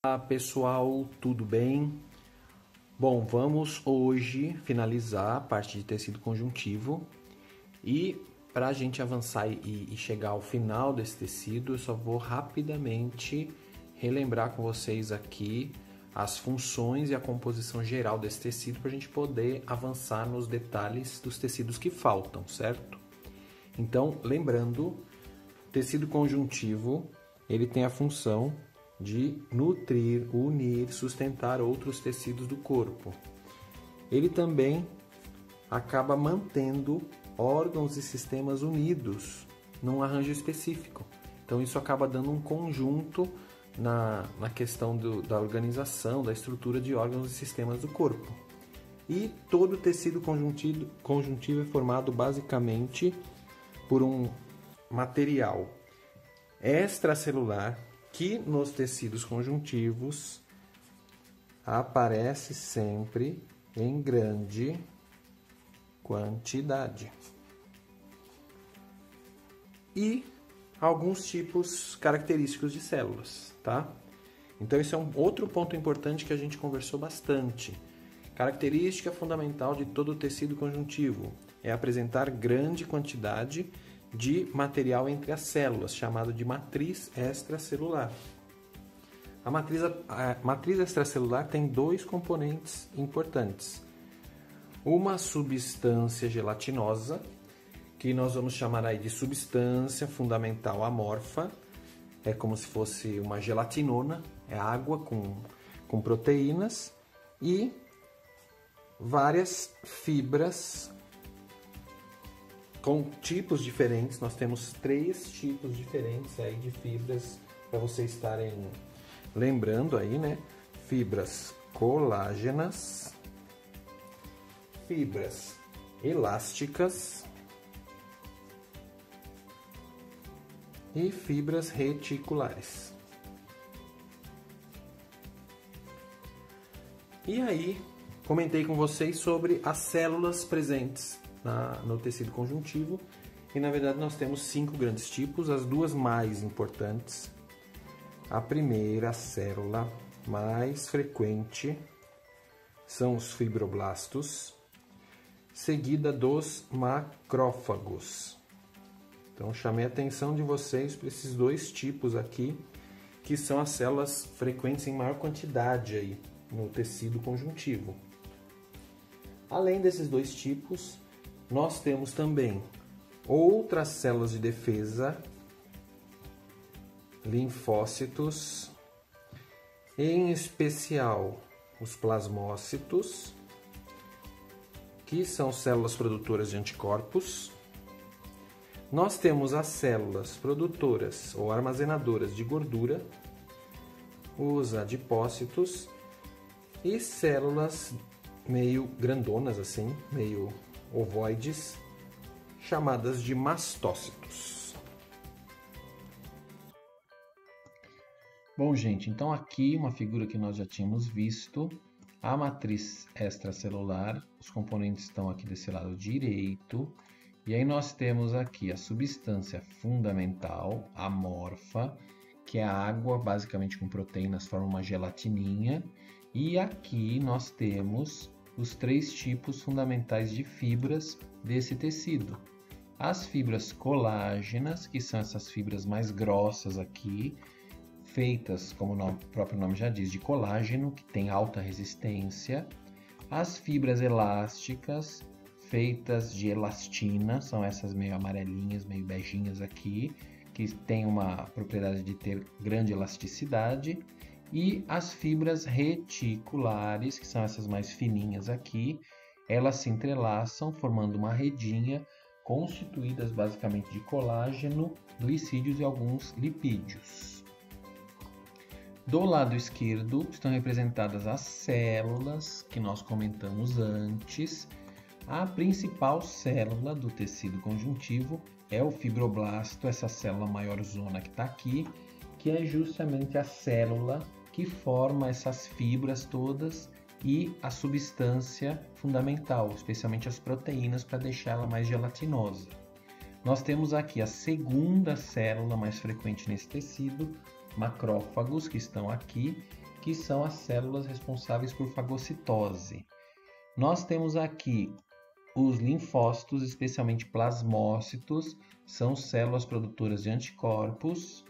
Olá pessoal, tudo bem? Bom, vamos hoje finalizar a parte de tecido conjuntivo e para a gente avançar e chegar ao final desse tecido, eu só vou rapidamente relembrar com vocês aqui as funções e a composição geral desse tecido para a gente poder avançar nos detalhes dos tecidos que faltam, certo? Então, lembrando, tecido conjuntivo, ele tem a função de nutrir, unir, sustentar outros tecidos do corpo. Ele também acaba mantendo órgãos e sistemas unidos num arranjo específico. Então isso acaba dando um conjunto na questão da organização, da estrutura de órgãos e sistemas do corpo. E todo tecido conjuntivo é formado basicamente por um material extracelular que nos tecidos conjuntivos aparece sempre em grande quantidade. E alguns tipos característicos de células, tá? Então esse é um outro ponto importante que a gente conversou bastante. Característica fundamental de todo o tecido conjuntivo é apresentar grande quantidade de material entre as células, chamado de matriz extracelular. A matriz extracelular tem dois componentes importantes. Uma substância gelatinosa, que nós vamos chamar aí de substância fundamental amorfa, é como se fosse uma gelatinona, é água com proteínas, e várias fibras com tipos diferentes. Nós temos 3 tipos diferentes aí de fibras para vocês estarem lembrando aí, né? Fibras colágenas, fibras elásticas e fibras reticulares. E aí, comentei com vocês sobre as células presentes no tecido conjuntivo, e na verdade nós temos 5 grandes tipos, as duas mais importantes. A primeira célula mais frequente são os fibroblastos, seguida dos macrófagos. Então chamei a atenção de vocês para esses 2 tipos aqui, que são as células frequentes em maior quantidade aí no tecido conjuntivo. Além desses 2 tipos, nós temos também outras células de defesa, linfócitos, em especial os plasmócitos, que são células produtoras de anticorpos. Nós temos as células produtoras ou armazenadoras de gordura, os adipócitos, e células meio grandonas assim, meio ovoides, chamadas de mastócitos. Bom, gente, então aqui uma figura que nós já tínhamos visto, a matriz extracelular, os componentes estão aqui desse lado direito, e aí nós temos aqui a substância fundamental, amorfa, que é a água, basicamente com proteínas, forma uma gelatininha, e aqui nós temos os 3 tipos fundamentais de fibras desse tecido. As fibras colágenas, que são essas fibras mais grossas aqui, feitas, como o próprio nome já diz, de colágeno, que tem alta resistência. As fibras elásticas, feitas de elastina, são essas meio amarelinhas, meio beijinhas aqui, que tem uma propriedade de ter grande elasticidade. E as fibras reticulares, que são essas mais fininhas aqui, elas se entrelaçam formando uma redinha, constituídas basicamente de colágeno, glicídios e alguns lipídios. Do lado esquerdo estão representadas as células que nós comentamos antes. A principal célula do tecido conjuntivo é o fibroblasto, essa célula maior zona que está aqui, que é justamente a célula que forma essas fibras todas e a substância fundamental, especialmente as proteínas, para deixá-la mais gelatinosa. Nós temos aqui a segunda célula mais frequente nesse tecido, macrófagos, que estão aqui, que são as células responsáveis por fagocitose. Nós temos aqui os linfócitos, especialmente plasmócitos, são células produtoras de anticorpos.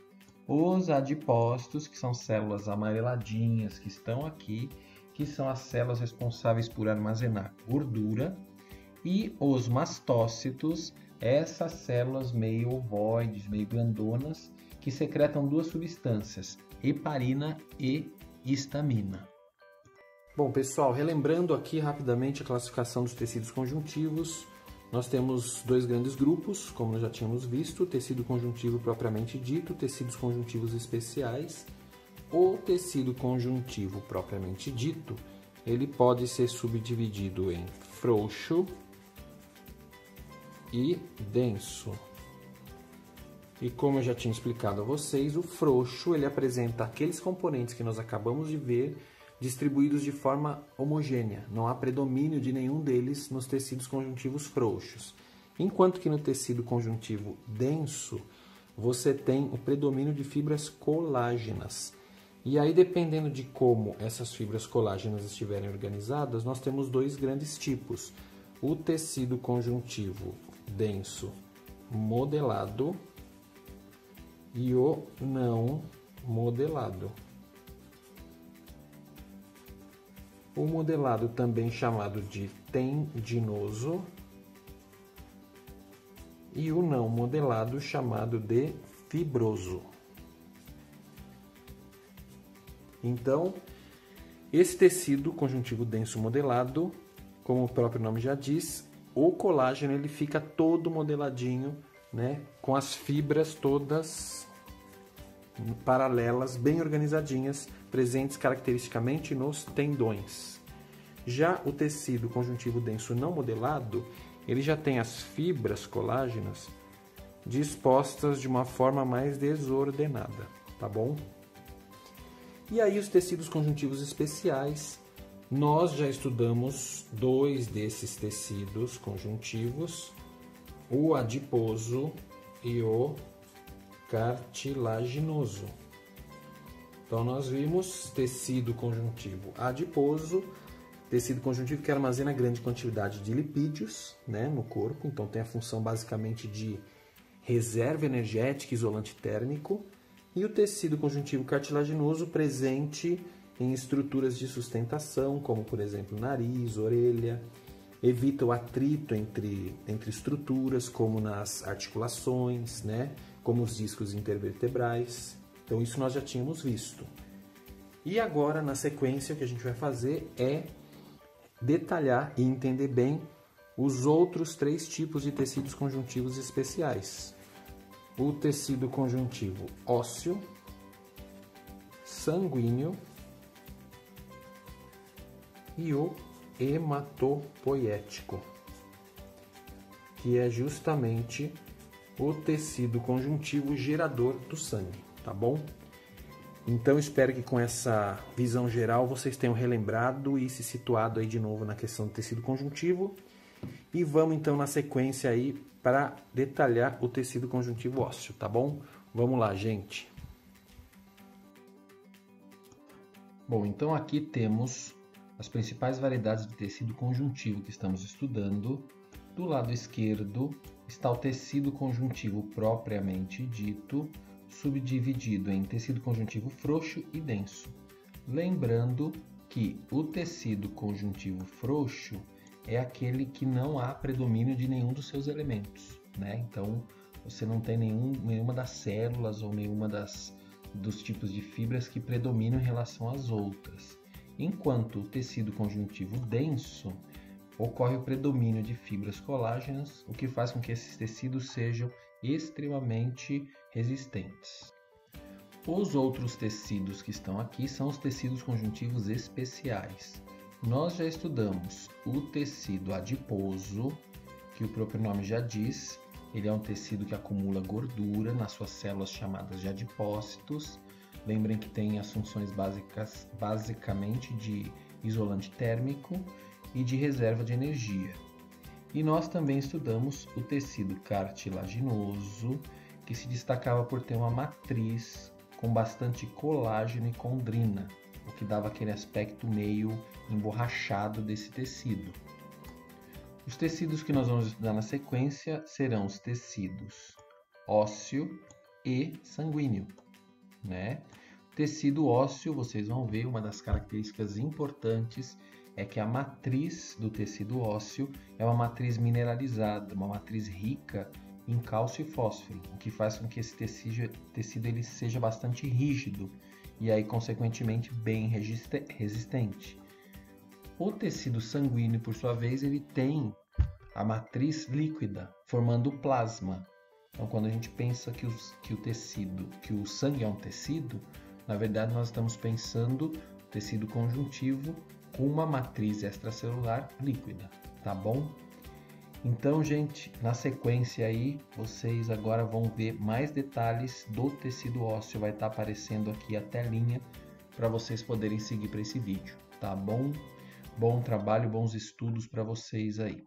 Os adipócitos, que são células amareladinhas que estão aqui, que são as células responsáveis por armazenar gordura. E os mastócitos, essas células meio ovoides, meio grandonas, que secretam duas substâncias, heparina e histamina. Bom, pessoal, relembrando aqui rapidamente a classificação dos tecidos conjuntivos, nós temos dois grandes grupos, como nós já tínhamos visto, o tecido conjuntivo propriamente dito, tecidos conjuntivos especiais. O tecido conjuntivo propriamente dito, ele pode ser subdividido em frouxo e denso. E como eu já tinha explicado a vocês, o frouxo ele apresenta aqueles componentes que nós acabamos de ver distribuídos de forma homogênea. Não há predomínio de nenhum deles nos tecidos conjuntivos frouxos. Enquanto que no tecido conjuntivo denso, você tem o predomínio de fibras colágenas. E aí, dependendo de como essas fibras colágenas estiverem organizadas, nós temos dois grandes tipos. O tecido conjuntivo denso modelado e o não modelado. O modelado, também chamado de tendinoso, e o não modelado, chamado de fibroso. Então, esse tecido conjuntivo denso modelado, como o próprio nome já diz, o colágeno ele fica todo modeladinho, né, com as fibras todas paralelas, bem organizadinhas, presentes caracteristicamente nos tendões. Já o tecido conjuntivo denso não modelado, ele já tem as fibras colágenas dispostas de uma forma mais desordenada, tá bom? E aí os tecidos conjuntivos especiais, nós já estudamos dois desses tecidos conjuntivos, o adiposo e o cartilaginoso. Então nós vimos tecido conjuntivo adiposo, tecido conjuntivo que armazena grande quantidade de lipídios, né, no corpo, então tem a função basicamente de reserva energética, isolante térmico, e o tecido conjuntivo cartilaginoso presente em estruturas de sustentação, como por exemplo nariz, orelha, evita o atrito entre estruturas, como nas articulações, né, como os discos intervertebrais. Então isso nós já tínhamos visto. E agora, na sequência, o que a gente vai fazer é detalhar e entender bem os outros três tipos de tecidos conjuntivos especiais. O tecido conjuntivo ósseo, sanguíneo e o hematopoético, que é justamente o tecido conjuntivo gerador do sangue, tá bom? Então espero que com essa visão geral vocês tenham relembrado e se situado aí de novo na questão do tecido conjuntivo. E vamos então na sequência aí para detalhar o tecido conjuntivo ósseo, tá bom? Vamos lá, gente. Bom, então aqui temos as principais variedades de tecido conjuntivo que estamos estudando. Do lado esquerdo está o tecido conjuntivo propriamente dito, subdividido em tecido conjuntivo frouxo e denso. Lembrando que o tecido conjuntivo frouxo é aquele que não há predomínio de nenhum dos seus elementos, né? Então, você não tem nenhuma das células ou nenhuma dos tipos de fibras que predominam em relação às outras. Enquanto o tecido conjuntivo denso, ocorre o predomínio de fibras colágenas, o que faz com que esses tecidos sejam extremamente resistentes. Os outros tecidos que estão aqui são os tecidos conjuntivos especiais. Nós já estudamos o tecido adiposo, que o próprio nome já diz, ele é um tecido que acumula gordura nas suas células chamadas de adipócitos. Lembrem que tem as funções básicas, basicamente de isolante térmico e de reserva de energia. E nós também estudamos o tecido cartilaginoso, que se destacava por ter uma matriz com bastante colágeno e condrina, o que dava aquele aspecto meio emborrachado desse tecido. Os tecidos que nós vamos estudar na sequência serão os tecidos ósseo e sanguíneo, né? Tecido ósseo, vocês vão ver, uma das características importantes é que a matriz do tecido ósseo é uma matriz mineralizada, uma matriz rica em cálcio e fósforo, o que faz com que esse tecido ele seja bastante rígido e aí, consequentemente, bem resistente. O tecido sanguíneo, por sua vez, ele tem a matriz líquida, formando o plasma. Então, quando a gente pensa que o sangue é um tecido, na verdade nós estamos pensando tecido conjuntivo com uma matriz extracelular líquida, tá bom? Então, gente, na sequência aí, vocês agora vão ver mais detalhes do tecido ósseo, vai estar aparecendo aqui a telinha para vocês poderem seguir para esse vídeo, tá bom? Bom trabalho, bons estudos para vocês aí.